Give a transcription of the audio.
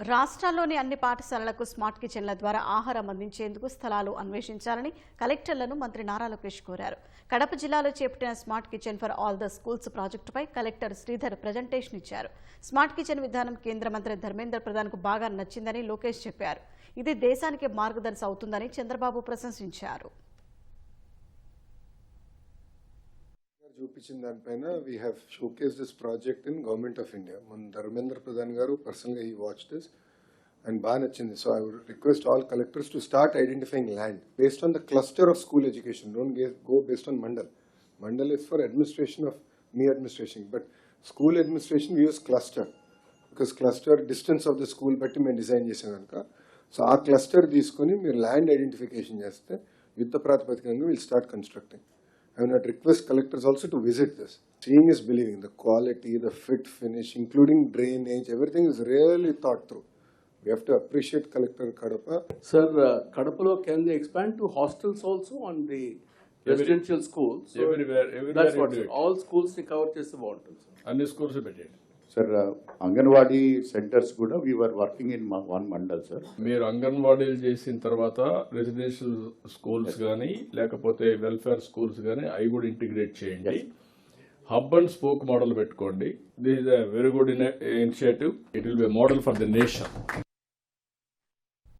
రాష్ట్రాల్లోని అన్ని పాఠశాలలకు స్మార్ట్ కిచెన్ల ద్వారా ఆహారం అందించేందుకు స్థలాలు అన్వేషించాలని కలెక్టర్లను మంత్రి నారా లోకేష్ కోరారు. కడప జిల్లాలో చేపట్టిన smart kitchen for all the schools ప్రాజెక్టుపై కలెక్టర్ శ్రీధర్ ప్రజెంటేషన్ ఇచ్చారు. స్మార్ట్ కిచెన్ విధానం కేంద్ర మంత్రి ధర్మేంద్ర ప్రధాన్కు బాగా నచ్చిందని లోకేష్ చెప్పారు. ఇది దేశానికి మార్గదర్శి అవుతుందని చంద్రబాబు ప్రశంసించారు. చూపించిన దానిపైన we have showcase this project in government of India. మన ధర్మేంద్ర ప్రధాన్ గారు పర్సనల్గా ఈ వాచ్ దిస్ అండ్ బాగా నచ్చింది. So I would request all collectors to start identifying land based on the cluster of school education. Don't go based on mandal. Mandal is for administration of me administration, but school administration we use cluster because cluster distance of the school బట్టి మేము design చేసాం కనుక. So ఆ cluster తీసుకొని మీరు land identification చేస్తే యుద్ధ ప్రాతిపదికంగా will start constructing. I would request collectors also to visit this. Seeing is believing. The quality, the fit, finish, including drainage, everything is really thought through. We have to appreciate Collector Kadapa. Sir, Kadapalo, can they expand to hostels also on the residential schools? So everywhere that's what, sir. All schools they cover just the water. Any schools పెట్టండి. Sir anganwadi centres కూడా we were working in one mandal sir. మీరు అంగన్వాడీలు చేసిన తర్వాత residential schools కానీ లేకపోతే welfare schools కానీ అవి కూడా ఇంటిగ్రేట్ చేయండి. హబ్ అండ్ స్పోక్ మోడల్ పెట్టుకోండి. This is a very good initiative. It will be model for the nation.